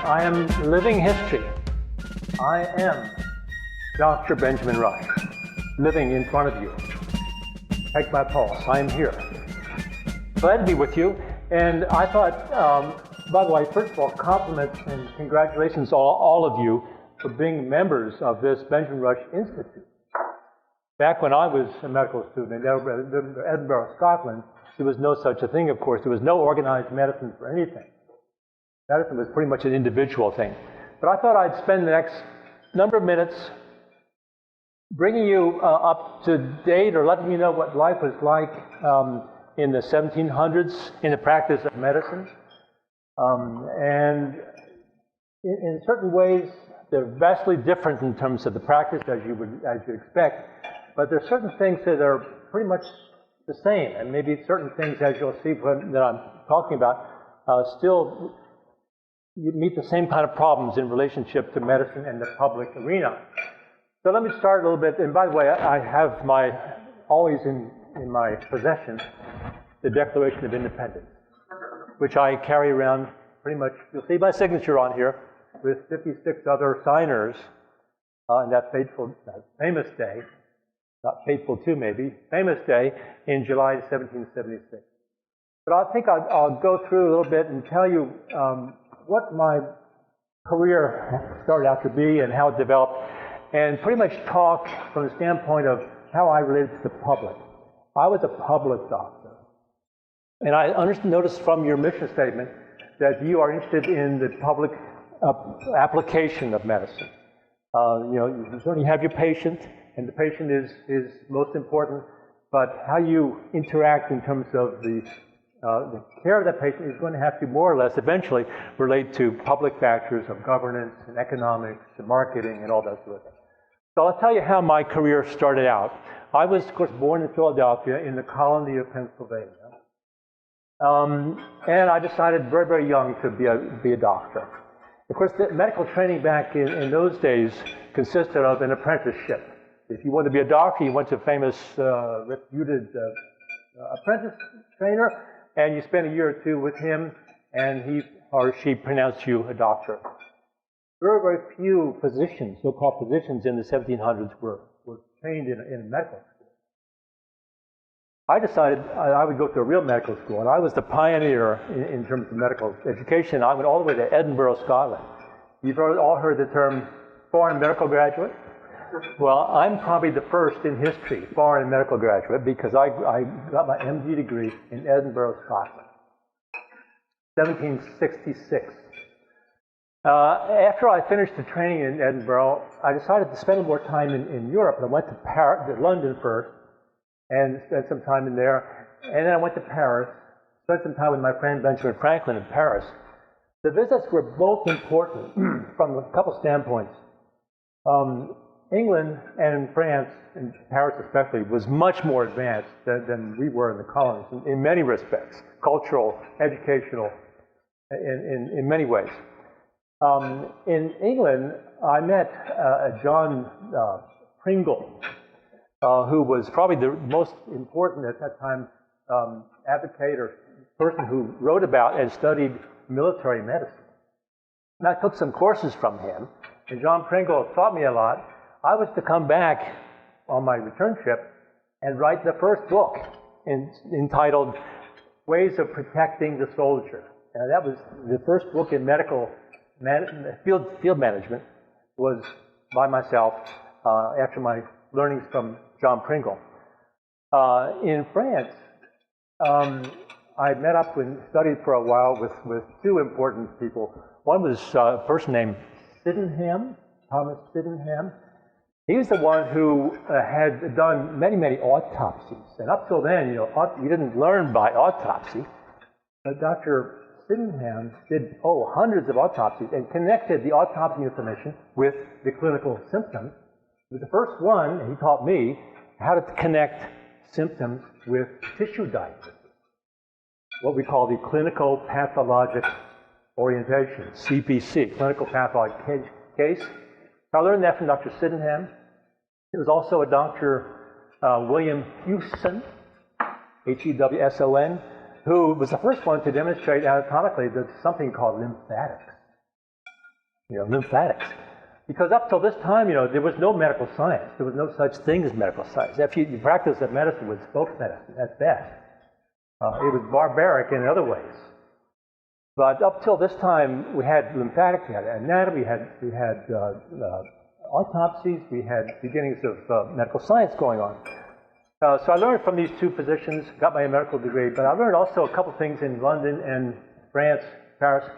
I am living history. I am Dr. Benjamin Rush, living in front of you. Take my pulse. I am here. Glad to be with you. And I thought, by the way, first of all, compliments and congratulations to all of you for being members of this Benjamin Rush Institute. Back when I was a medical student in Edinburgh, Scotland, there was no such a thing, of course. There was no organized medicine for anything. Medicine was pretty much an individual thing. But I thought I'd spend the next number of minutes bringing you up to date or letting you know what life was like in the 1700s in the practice of medicine. And in certain ways, they're vastly different in terms of the practice as you'd expect. But there are certain things that are pretty much the same, and maybe certain things, as you'll see that I'm talking about, still you meet the same kind of problems in relationship to medicine and the public arena. So let me start a little bit. And by the way, I have always in my possession the Declaration of Independence, which I carry around pretty much. You'll see my signature on here with 56 other signers on that famous day. Not fateful too, maybe, famous day in July 1776. But I think I'll go through a little bit and tell you what my career started out to be and how it developed, and pretty much talk from the standpoint of how I related to the public. I was a public doctor. And I noticed from your mission statement that you are interested in the public application of medicine. You certainly have your patient, and the patient is most important, but how you interact in terms of the care of that patient is going to have to more or less eventually relate to public factors of governance and economics and marketing and all that sort of thing. So I'll tell you how my career started out. I was, of course, born in Philadelphia in the colony of Pennsylvania. And I decided very, very young to be a doctor. Of course, the medical training back in those days consisted of an apprenticeship. If you wanted to be a doctor, you went to a famous, reputed apprentice trainer, and you spent a year or two with him, and he or she pronounced you a doctor. Very, very few physicians, so-called physicians in the 1700s were trained in a medical school. I decided I would go to a real medical school, and I was the pioneer in terms of medical education. I went all the way to Edinburgh, Scotland. You've all heard the term foreign medical graduate? Well, I'm probably the first in history foreign medical graduate because I got my MD degree in Edinburgh, Scotland, 1766. After I finished the training in Edinburgh, I decided to spend more time in Europe. I went to London first and spent some time in there. And then I went to Paris, spent some time with my friend Benjamin Franklin in Paris. The visits were both important from a couple standpoints. England and France, and Paris especially, was much more advanced than we were in the colonies in many respects, cultural, educational, in many ways. In England, I met John Pringle, who was probably the most important at that time advocate or person who wrote about and studied military medicine. And I took some courses from him, and John Pringle taught me a lot. I was to come back on my return trip and write the first book entitled Ways of Protecting the Soldier. And that was the first book in medical field management was by myself after my learnings from John Pringle. In France, I met up and studied for a while with two important people. One was a person named Sydenham, Thomas Sydenham. He was the one who had done many, many autopsies. And up till then, you didn't learn by autopsy. But Dr. Sydenham did, hundreds of autopsies and connected the autopsy information with the clinical symptoms. He was the first one, and he taught me how to connect symptoms with tissue diagnosis, what we call the clinical pathologic orientation, CPC, clinical pathologic case. I learned that from Dr. Sydenham. There was also a Dr. William Hewson, Hewson, who was the first one to demonstrate anatomically that something called lymphatics. lymphatics. Because up till this time, there was no medical science. There was no such thing as medical science. If you practiced medicine with folk medicine, at best. It was barbaric in other ways. But up till this time, we had lymphatics, we had anatomy, we had autopsies, we had beginnings of medical science going on. So I learned from these two physicians, got my medical degree, but I learned also a couple things in London and France, Paris,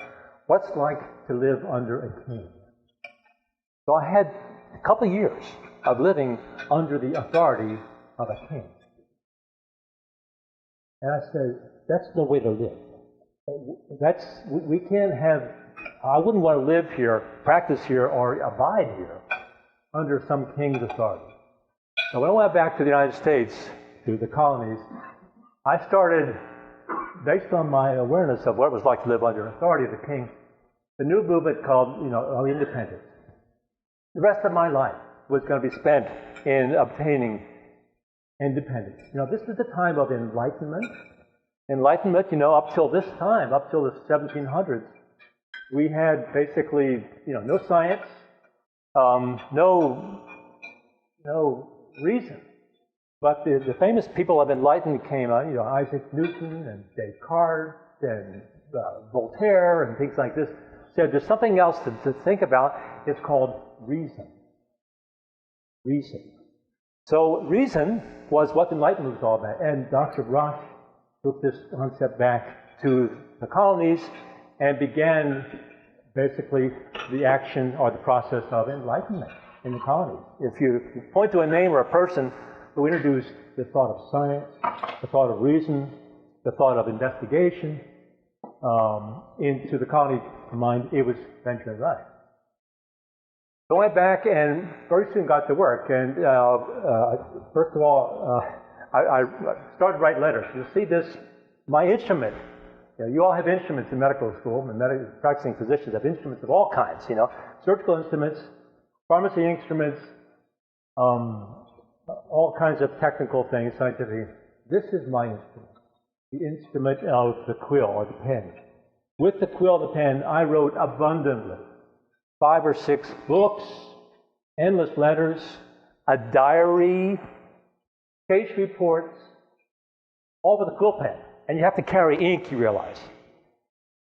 what's like to live under a king. So I had a couple of years of living under the authority of a king. And I said, that's no way to live. We can't have, I wouldn't want to live here, practice here, or abide here under some king's authority. So when I went back to the United States, to the colonies, I started, based on my awareness of what it was like to live under authority of the king, the new movement called, of independence. The rest of my life was going to be spent in obtaining independence. This is the time of enlightenment. Enlightenment, up till this time, up till the 1700s, we had basically, no science, no reason. But the famous people of enlightenment came on, Isaac Newton and Descartes and Voltaire and things like this, said there's something else to think about. It's called reason. Reason. So reason was what enlightenment was all about. And Dr. Roche took this concept back to the colonies and began basically the action or the process of enlightenment in the colonies. If you point to a name or a person who introduced the thought of science, the thought of reason, the thought of investigation into the colony mind, it was Benjamin Rush. So I went back and very soon got to work. And first of all, I started to write letters. You'll see this, my instrument. You all have instruments in medical school, and practicing physicians have instruments of all kinds, surgical instruments, pharmacy instruments, all kinds of technical things, scientific. This is my instrument, the instrument of the quill or the pen. With the quill, the pen, I wrote abundantly. 5 or 6 books, endless letters, a diary, case reports, all with a quill pen. And you have to carry ink, you realize.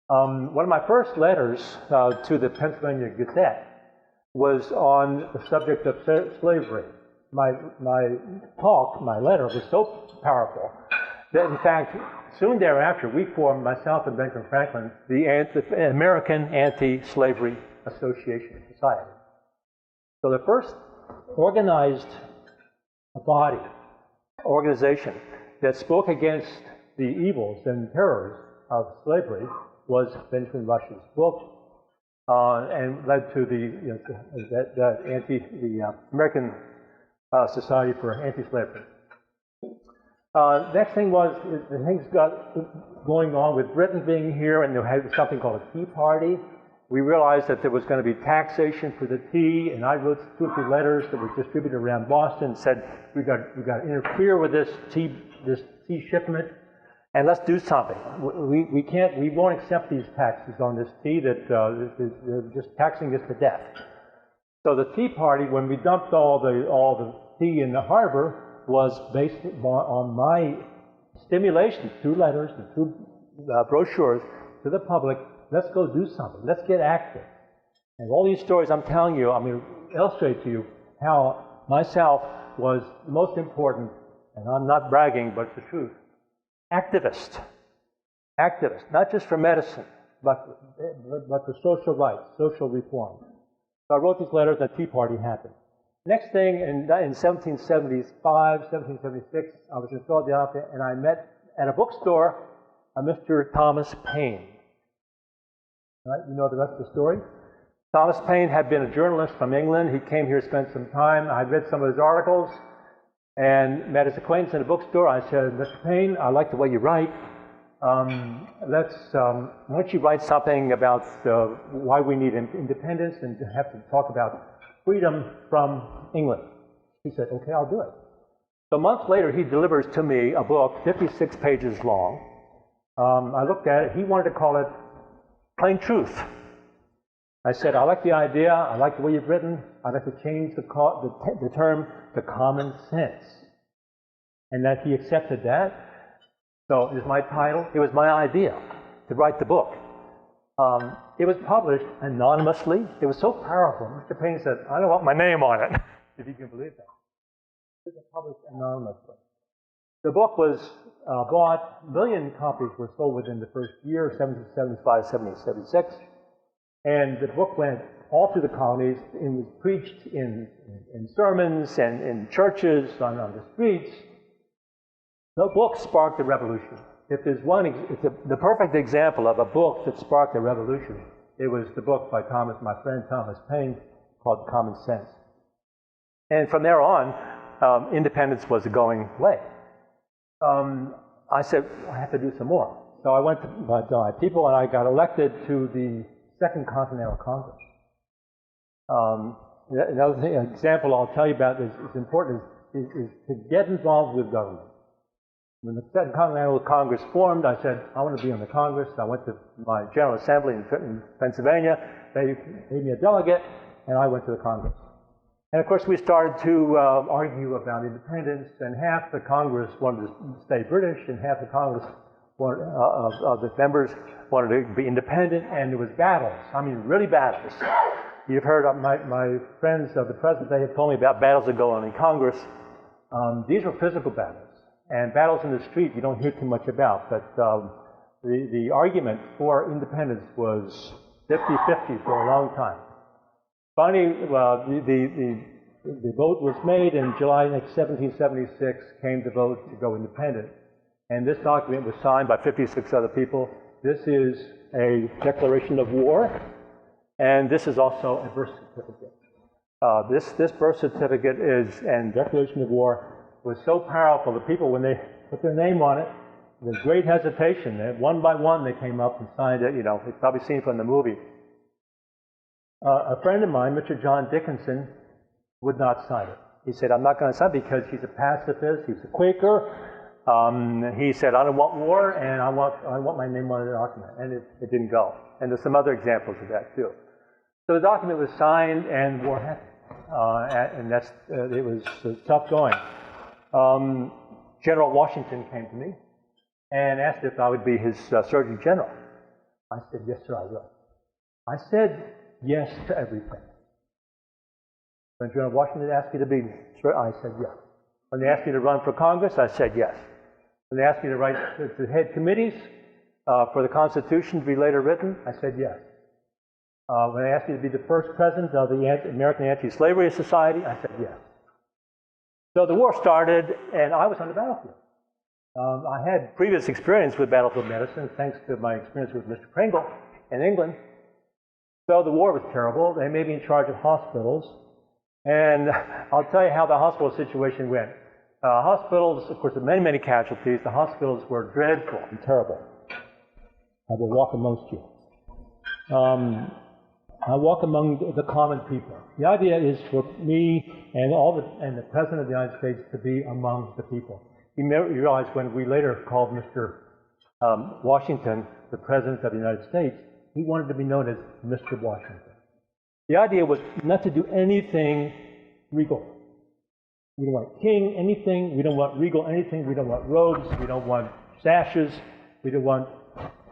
One of my first letters to the Pennsylvania Gazette was on the subject of slavery. My letter was so powerful that, in fact, soon thereafter, we formed, myself and Benjamin Franklin, the American Anti-Slavery Association Society. So the first organized organization that spoke against the evils and terrors of slavery was Benjamin Rush's book, and led to the American Society for Anti-Slavery. Next thing was, the things got going on with Britain being here, and there had something called a Tea Party. We realized that there was going to be taxation for the tea, and I wrote 2 or 3 letters that were distributed around Boston and said, we got to interfere with this tea shipment, and let's do something. We won't accept these taxes on this tea that they're just taxing us to death. So the Tea Party, when we dumped all the tea in the harbor, was based on my stimulation, 2 letters and 2 brochures to the public. Let's go do something. Let's get active. And all these stories I'm telling you, I'm going to illustrate to you how myself was the most important, and I'm not bragging, but it's the truth, activist. Activist, not just for medicine, but for social rights, social reform. So I wrote these letters, and the Tea Party happened. Next thing, in 1775, 1776, I was in Philadelphia, and I met at a bookstore a Mr. Thomas Paine. Right, you know the rest of the story. Thomas Paine had been a journalist from England. He came here, spent some time. I read some of his articles and met his acquaintance in a bookstore. I said, Mr. Paine, I like the way you write. Why don't you write something about why we need independence and have to talk about freedom from England? He said, okay, I'll do it. So months later, he delivers to me a book, 56 pages long. I looked at it. He wanted to call it Plain Truth. I said, I like the idea, I like the way you've written, I'd like to change the term to common sense. And that he accepted that. So it was my title, it was my idea to write the book. It was published anonymously. It was so powerful. Mr. Payne said, I don't want my name on it, if you can believe that. It was published anonymously. The book was bought, 1 million copies were sold within the first year, 1775, 1776. And the book went all through the colonies. It was preached in sermons and in churches, on the streets. The book sparked a revolution. If there's one, it's the perfect example of a book that sparked a revolution. It was the book by my friend Thomas Paine, called Common Sense. And from there on, independence was a going way. I said, I have to do some more. So I went to my people and I got elected to the Second Continental Congress. Another example I'll tell you about is important is to get involved with government. When the Second Continental Congress formed, I said, I want to be on the Congress. I went to my General Assembly in Pennsylvania. They made me a delegate, and I went to the Congress. And of course, we started to argue about independence, and half the Congress wanted to stay British, and half the Congress of the members wanted to be independent, and there was battles. I mean, really battles. You've heard my friends of the present day have told me about battles that go on in Congress. These were physical battles. And battles in the street you don't hear too much about, but the argument for independence was 50-50 for a long time. Finally, the vote was made, and July 1776 came the vote to go independent. And this document was signed by 56 other people. This is a declaration of war, and this is also a birth certificate. This birth certificate and declaration of war was so powerful, the people, when they put their name on it, with great hesitation, one by one they came up and signed it. You know, you've probably seen from the movie. A friend of mine, Mr. John Jurgensen, would not sign it. He said, I'm not going to sign it because he's a pacifist, he's a Quaker. He said, I don't want war, and I want my name on the document. And it didn't go. And there's some other examples of that, too. So the document was signed, and war happened. And it was tough going. General Washington came to me and asked if I would be his Surgeon General. I said, yes, sir, I will. I said yes to everything. When General Washington asked me to be, I said yes. When they asked me to run for Congress, I said yes. When they asked me to write to head committees for the Constitution to be later written, I said yes. When they asked me to be the first president of the American Anti-Slavery Society, I said yes. So the war started, and I was on the battlefield. I had previous experience with battlefield medicine, thanks to my experience with Mr. Pringle in England. So the war was terrible. They made me in charge of hospitals. And I'll tell you how the hospital situation went. Hospitals, of course, there were many, many casualties. The hospitals were dreadful and terrible. I will walk amongst you. I walk among the common people. The idea is for me and the President of the United States to be among the people. You realize when we later called Mr. Washington the President of the United States, he wanted to be known as Mr. Washington. The idea was not to do anything regal. We don't want king anything. We don't want regal anything. We don't want robes. We don't want sashes. We don't want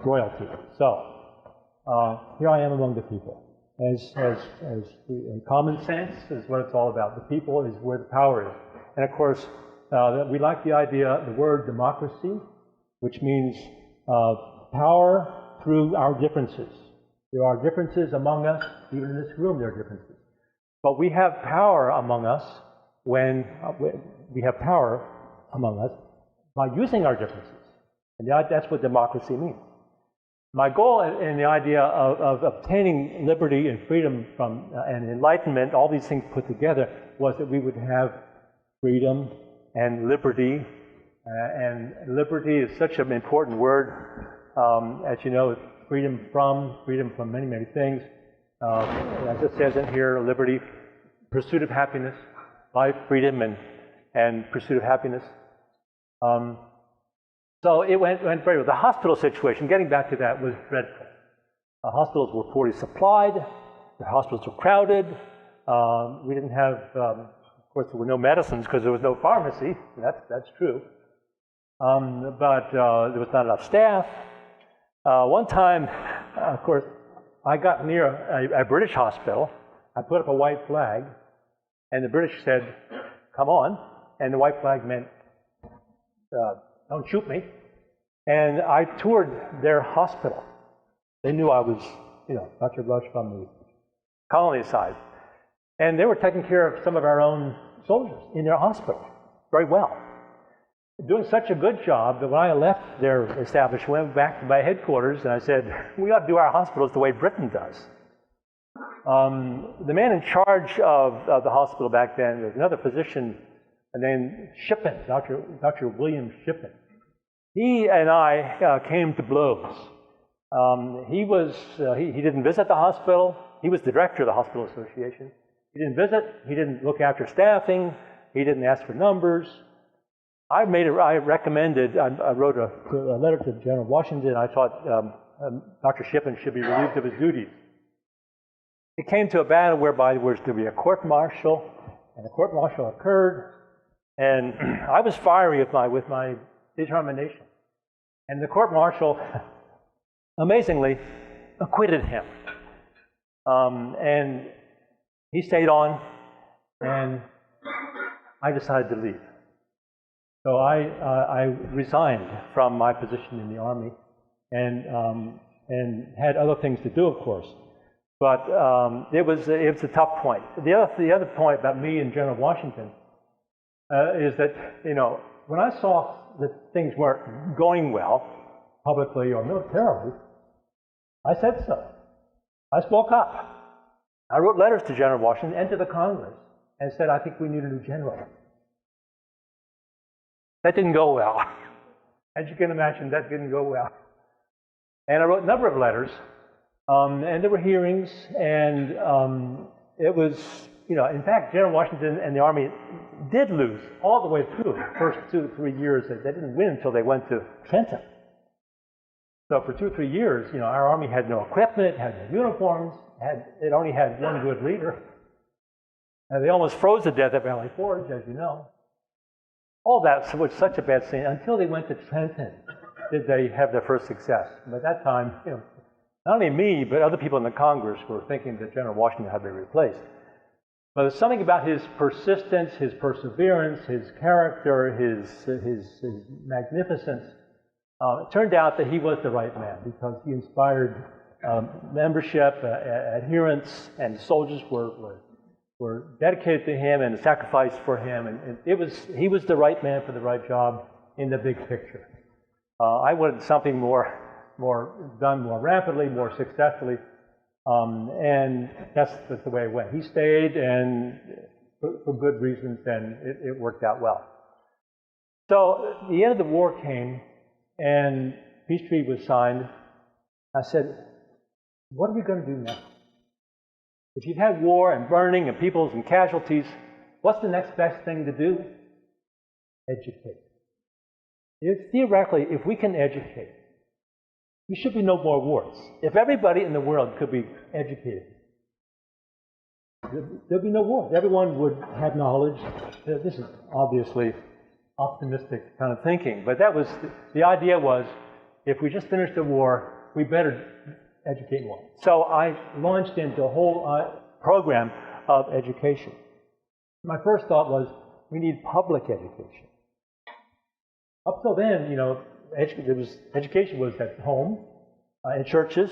royalty. So here I am among the people. Common sense is what it's all about. The people is where the power is. And of course, we like the idea, the word democracy, which means power through our differences. There are differences among us. Even in this room, there are differences. But we have power among us when we have power among us by using our differences. And that's what democracy means. My goal in the idea of obtaining liberty and freedom from and enlightenment, all these things put together, was that we would have freedom and liberty. And liberty is such an important word. As you know, freedom from many, many things. As it says in here, liberty, pursuit of happiness, life, freedom, and pursuit of happiness. So it went very well. The hospital situation, getting back to that, was dreadful. Hospitals were poorly supplied. The hospitals were crowded. We didn't have, of course, there were no medicines because there was no pharmacy. That's true. But there was not enough staff. One time, of course, I got near a British hospital. I put up a white flag, and the British said, "Come on," and the white flag meant, "Don't shoot me." And I toured their hospital. They knew I was, Dr. Rush from the colony side. And they were taking care of some of our own soldiers in their hospital very well. Doing such a good job that when I left their establishment, went back to my headquarters, and I said, "We ought to do our hospitals the way Britain does." The man in charge of the hospital back then was another physician named Shippen, Dr. William Shippen. He and I came to blows. He didn't visit the hospital. He was the director of the hospital association. He didn't visit. He didn't look after staffing. He didn't ask for numbers. I recommended. I wrote a letter to General Washington. I thought Dr. Shippen should be relieved of his duties. It came to a battle whereby there was to be a court-martial, and the court-martial occurred, and I was fiery with my determination. And the court-martial, amazingly, acquitted him. And he stayed on, and I decided to leave. So I resigned from my position in the Army, and had other things to do, of course. But it was a tough point. The other point about me and General Washington is that when I saw that things weren't going well, publicly or militarily, I said so. I spoke up. I wrote letters to General Washington and to the Congress and said, "I think we need a new general." That didn't go well. As you can imagine, that didn't go well. And I wrote a number of letters, and there were hearings, and it was, in fact, General Washington and the Army did lose all the way through the first 2 to 3 years. They didn't win until they went to Trenton. So for 2 or 3 years, our Army had no equipment, had no uniforms, it only had one good leader. And they almost froze to death at Valley Forge, as you know. All that was such a bad scene. Until they went to Trenton did they have their first success. But at that time, not only me, but other people in the Congress were thinking that General Washington had to be replaced. But there's something about his persistence, his perseverance, his character, his magnificence. It turned out that he was the right man because he inspired membership, adherence, and soldiers were dedicated to him and sacrificed for him. And he was the right man for the right job in the big picture. I wanted something done more rapidly, more successfully. And that's the way it went. He stayed, and for good reasons, and it worked out well. So the end of the war came, and peace treaty was signed. I said, "What are we going to do now? If you've had war and burning and peoples and casualties, what's the next best thing to do? Educate. Theoretically, if we can educate, there should be no more wars. If everybody in the world could be educated, there'd be no wars. Everyone would have knowledge." This is obviously optimistic kind of thinking, but the idea was, if we just finished the war, we better educate more. So I launched into a whole program of education. My first thought was, we need public education. Up till then, education was at home, in churches,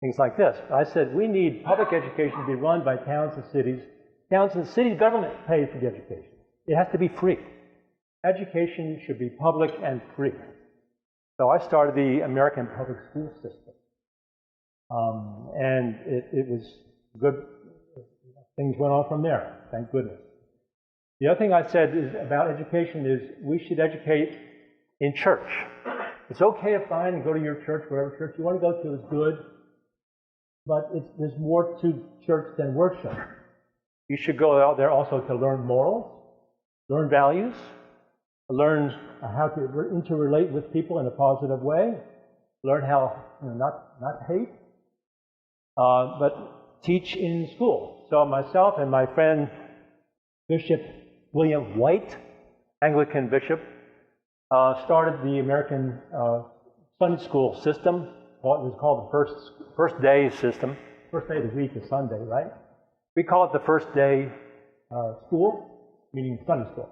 things like this. I said, we need public education to be run by towns and cities. Towns and cities government pays for the education. It has to be free. Education should be public and free. So I started the American public school system. And it was good. Things went on from there, thank goodness. The other thing I said about education is we should educate in church. It's okay to find and go to your church, whatever church you want to go to is good, but there's more to church than worship. You should go out there also to learn morals, learn values, learn how to interrelate with people in a positive way, learn how not hate. But teach in school. So myself and my friend Bishop William White, Anglican bishop, started the American Sunday school system. Well, it was called the first day system. First day of the week is Sunday, right? We call it the first day school, meaning Sunday school.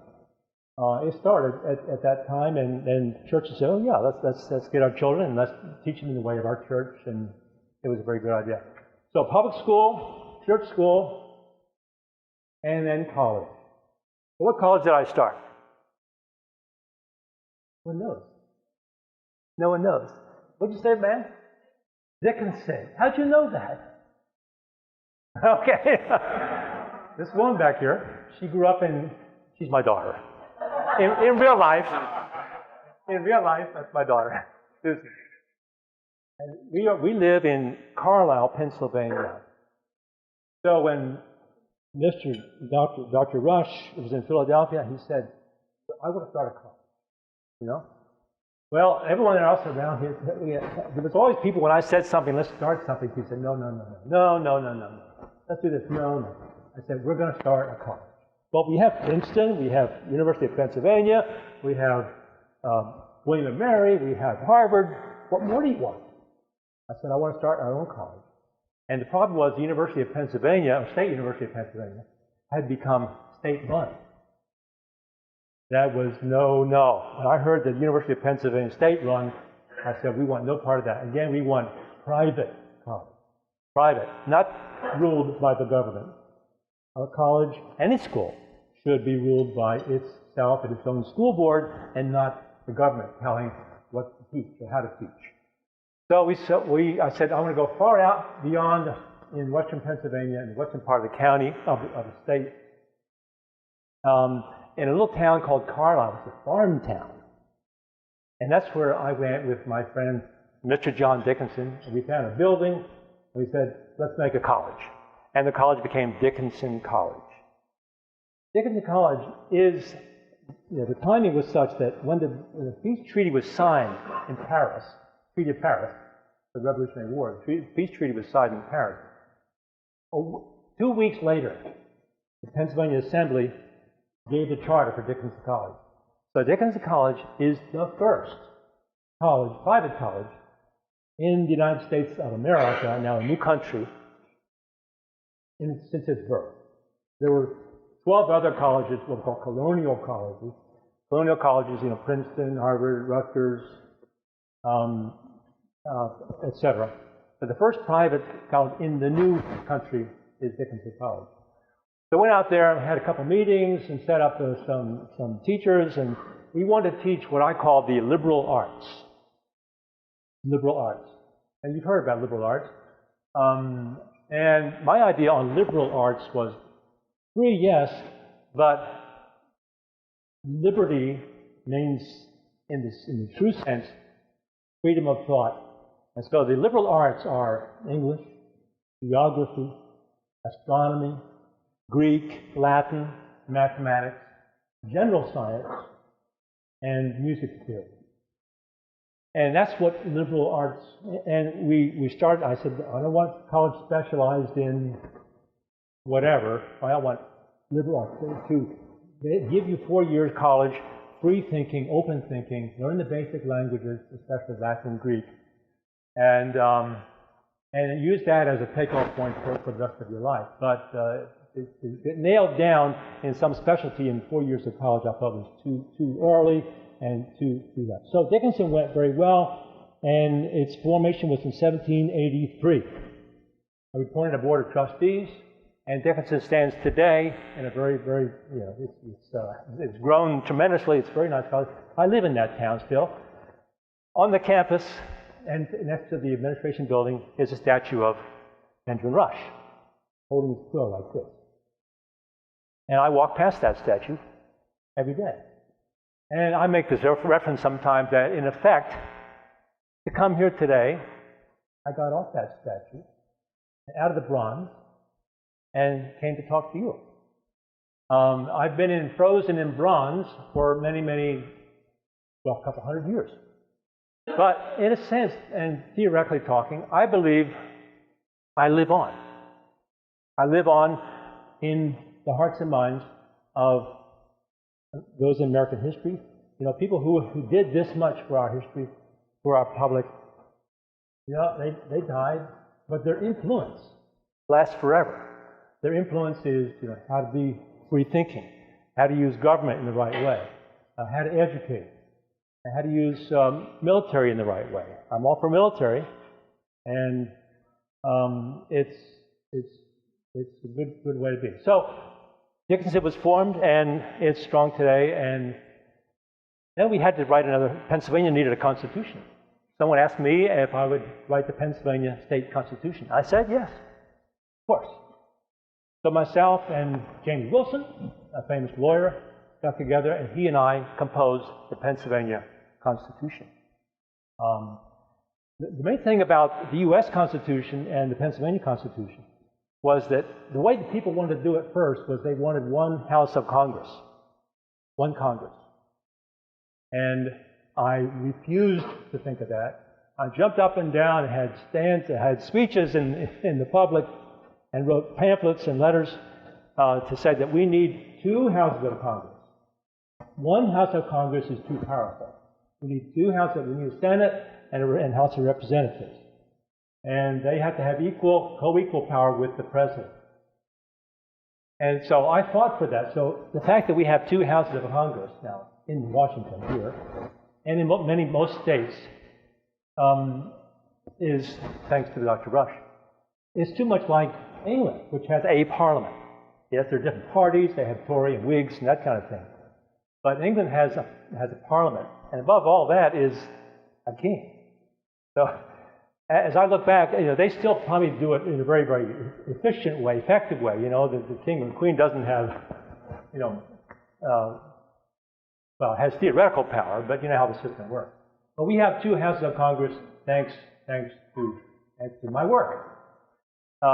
It started at that time, and churches said, "Oh yeah, let's get our children and let's teach them in the way of our church," and it was a very good idea. So public school, church school, and then college. What college did I start? No one knows. No one knows. What'd you say, man? Jurgensen. How'd you know that? Okay. This woman back here, she grew up she's my daughter. In real life, that's my daughter, Susan. And we live in Carlisle, Pennsylvania. So when Dr. Rush was in Philadelphia, he said, "I want to start a college." You know? Well, everyone else around here, there was always people, when I said something, let's start something, he said, no. Let's do this, no. I said, we're going to start a college. Well, we have Princeton, we have University of Pennsylvania, we have William and Mary, we have Harvard. What more do you want? I said, I want to start our own college. And the problem was the University of Pennsylvania, or State University of Pennsylvania, had become state-run. That was no. When I heard the University of Pennsylvania state-run, I said, we want no part of that. Again, we want private college. Private, not ruled by the government. Our college, any school, should be ruled by itself and its own school board, and not the government telling what to teach or how to teach. So I said, I want to go far out beyond in western Pennsylvania, in the western part of the county, of the state. In a little town called Carlisle. It's a farm town. And that's where I went with my friend, Mr. John Dickinson. And we found a building, and we said, let's make a college. And the college became Dickinson College. Dickinson College is, the timing was such that when the peace treaty was signed in Paris, Treaty of Paris, the Revolutionary War, the peace treaty was signed in Paris. 2 weeks later, the Pennsylvania Assembly gave the charter for Dickinson College. So Dickinson College is the first college, private college, in the United States of America, now a new country, since its birth. There were 12 other colleges, what we call colonial colleges. Colonial colleges, Princeton, Harvard, Rutgers, etc. But the first private college in the new country is Dickinson College. So I went out there and had a couple meetings and set up some teachers, and we wanted to teach what I call the liberal arts. Liberal arts. And you've heard about liberal arts. And my idea on liberal arts was free, yes, but liberty means, in the true sense, freedom of thought. And so the liberal arts are English, geography, astronomy, Greek, Latin, mathematics, general science, and music theory. And that's what liberal arts, and we started, I said, I don't want college specialized in whatever. I want liberal arts to give you 4 years college, free thinking, open thinking, learn the basic languages, especially Latin and Greek, and use that as a takeoff point for the rest of your life. But it nailed down in some specialty in 4 years of college, I thought was too early and too late. So Dickinson went very well, and its formation was in 1783. I appointed a board of trustees, and Dickinson stands today in a very, very, it's grown tremendously. It's a very nice college. I live in that town still. On the campus, and next to the administration building, is a statue of Benjamin Rush, holding his quill like this. And I walk past that statue every day. And I make this reference sometimes that, in effect, to come here today, I got off that statue, out of the bronze, and came to talk to you. I've been frozen in bronze for a couple hundred years. But in a sense, and theoretically talking, I believe I live on. I live on in the hearts and minds of those in American history. You know, people who did this much for our history, for our public. You know, they died, but their influence lasts forever. Their influence is, you know, how to be free thinking, how to use government in the right way, how to educate, and how to use military in the right way. I'm all for military, and it's a good way to be. So Jurgensen was formed, and it's strong today. And then we had to write another. Pennsylvania needed a constitution. Someone asked me if I would write the Pennsylvania state constitution. I said yes, of course. So myself and James Wilson, a famous lawyer, got together, and he and I composed the Pennsylvania Constitution. The main thing about the U.S. Constitution and the Pennsylvania Constitution was that the way the people wanted to do it first was they wanted one House of Congress, one Congress. And I refused to think of that. I jumped up and down and had stands, had speeches in the public, and wrote pamphlets and letters to say that we need two houses of Congress. One House of Congress is too powerful. We need two houses. We need a Senate and House of Representatives. And they have to have co-equal power with the president. And so I fought for that. So the fact that we have two houses of Congress now in Washington here, and in most states, is thanks to Dr. Rush. It's too much like England, which has a parliament. Yes, there are different parties. They have Tory and Whigs and that kind of thing. But England has a parliament, and above all that is a king. So as I look back, you know, they still probably do it in a very, very efficient way, effective way. You know, the king or queen doesn't have, you know, well, has theoretical power, but you know how the system works. But we have two houses of Congress, thanks to my work. Then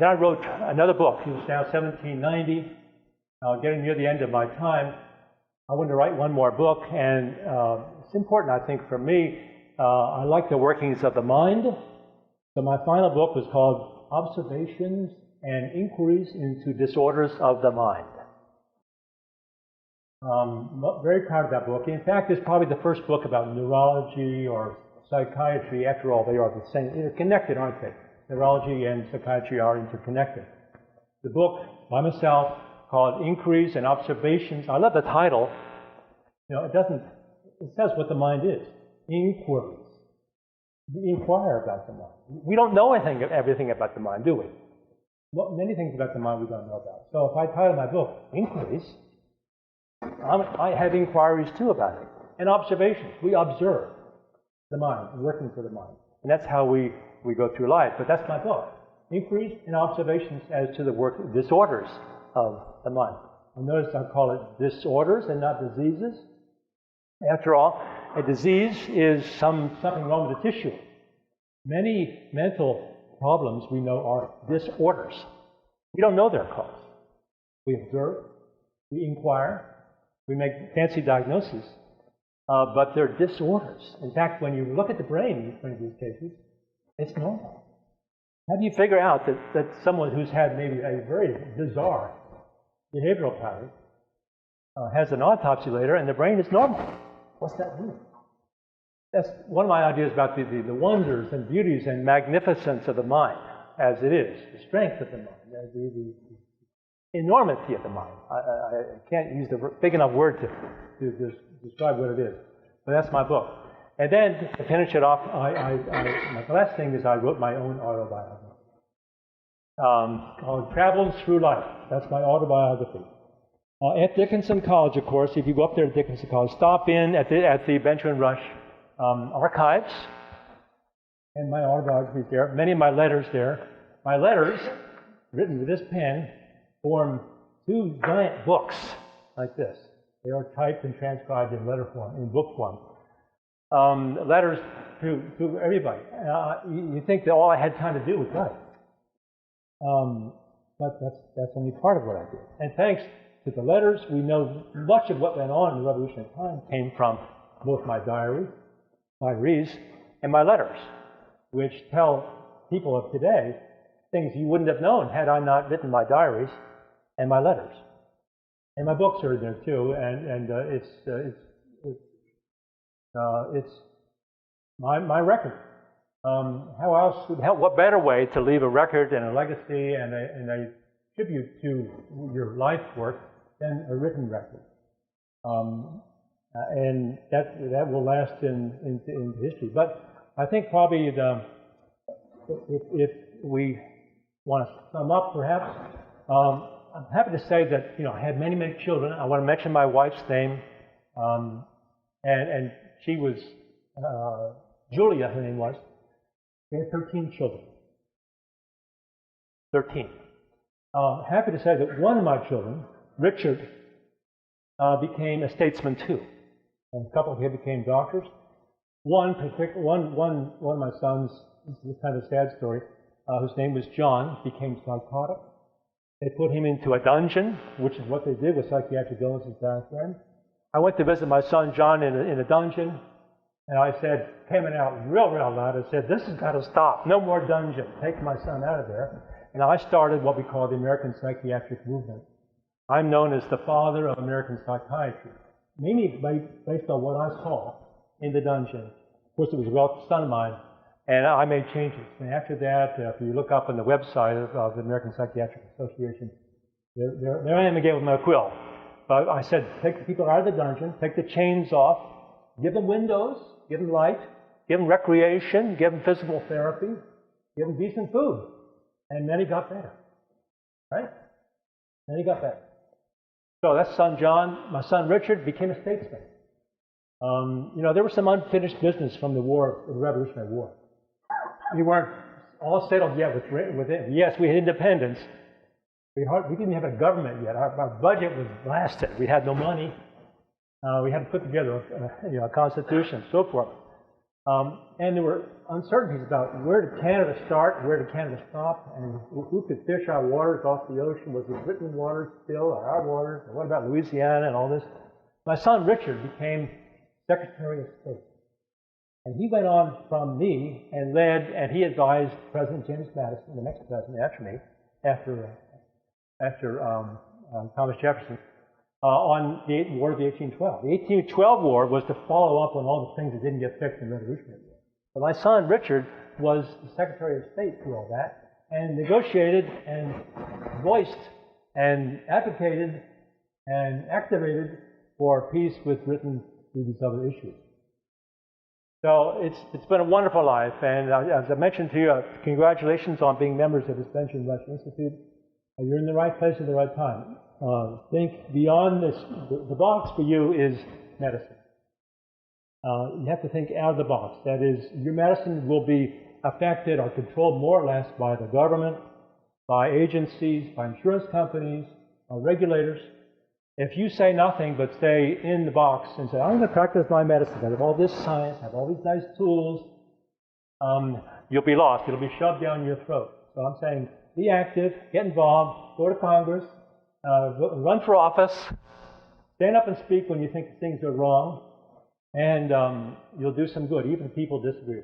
I wrote another book. It was now 1790. Getting near the end of my time, I wanted to write one more book, and it's important, I think, for me. I like the workings of the mind. So my final book was called Observations and Inquiries into Disorders of the Mind. Very proud of that book. In fact, it's probably the first book about neurology or psychiatry. After all, they are the same. They're connected, aren't they? Neurology and psychiatry are interconnected. The book by myself called Inquiries and Observations. I love the title. You know, it says what the mind is. Inquiries. We inquire about the mind. We don't know everything about the mind, do we? Well, many things about the mind we don't know about. So if I title my book Inquiries, I have inquiries too about it. And observations. We observe the mind, working for the mind. And that's how we go through life. But that's my book. Inquiries and Observations as to the disorders of the mind. And notice I call it disorders and not diseases. After all, a disease is something wrong with the tissue. Many mental problems we know are disorders. We don't know their cause. We observe, we inquire, we make fancy diagnoses, but they're disorders. In fact, when you look at the brain in these cases, it's normal. How do you figure out that someone who's had maybe a very bizarre behavioral pattern has an autopsy later and the brain is normal? What's that mean? That's one of my ideas about the wonders and beauties and magnificence of the mind as it is, the strength of the mind, the enormity of the mind. I can't use the big enough word to describe what it is, but that's my book. And then to finish it off, my last thing is I wrote my own autobiography called Travels Through Life. That's my autobiography. At Dickinson College, of course, if you go up there to Dickinson College, stop in at the Benjamin Rush archives, and my autobiography is there. Many of my letters there. My letters, written with this pen, form two giant books like this. They are typed and transcribed in letter form, in book form. Letters to everybody. You think that all I had time to do was write. But that's only part of what I did. And thanks to the letters, we know much of what went on in the Revolutionary time came from both my diaries, and my letters, which tell people of today things you wouldn't have known had I not written my diaries and my letters. And my books are in there too, and it's my record. What better way to leave a record and a legacy and a tribute to your life work than a written record? And that will last in history. But I think probably if we want to sum up, perhaps, I'm happy to say that I had many children. I want to mention my wife's name, and she was Julia. Her name was. She had 13 children. 13. Happy to say that one of my children, Richard, became a statesman too. And a couple of them became doctors. One of my sons, this is kind of a sad story, whose name was John, became psychotic. They put him into a dungeon, which is what they did with psychiatric illnesses back then. I went to visit my son John in a dungeon, and I said, came out real loud, I said, this has got to stop. No more dungeon. Take my son out of there. And I started what we call the American Psychiatric Movement. I'm known as the father of American psychiatry, mainly based on what I saw in the dungeon. Of course, it was a son of mine, and I made changes. And after that, if you look up on the website of the American Psychiatric Association, there I am again with my quill. But I said, take the people out of the dungeon, take the chains off, give them windows, give them light, give them recreation, give them physical therapy, give them decent food. And then he got better, right? Then he got better. So that's son John. My son Richard became a statesman. There was some unfinished business from the Revolutionary War. We weren't all settled yet with it. Yes, we had independence. We didn't have a government yet. Our budget was blasted. We had no money. We had to put together a constitution, and so forth. And there were uncertainties about where did Canada start, where did Canada stop, and who could fish our waters off the ocean. Was it Britain waters still, or our waters? And what about Louisiana and all this? My son Richard became Secretary of State. And he went on from me and he advised President James Madison, the next president after me, after Thomas Jefferson, on the War of the 1812. The 1812 War was to follow up on all the things that didn't get fixed in the Revolutionary War. But my son Richard was the Secretary of State through all that, and negotiated and voiced and advocated and activated for peace with Britain through these other issues. So it's been a wonderful life, and as I mentioned to you, congratulations on being members of this Benjamin Rush Institute. You're in the right place at the right time. Think beyond this. The box for you is medicine. You have to think out of the box. That is, your medicine will be affected or controlled more or less by the government, by agencies, by insurance companies, by regulators. If you say nothing but stay in the box and say, I'm going to practice my medicine, I have all this science, I have all these nice tools, you'll be lost. It'll be shoved down your throat. So I'm saying, be active, get involved, go to Congress, run for office, stand up and speak when you think things are wrong, and you'll do some good, even if people disagree.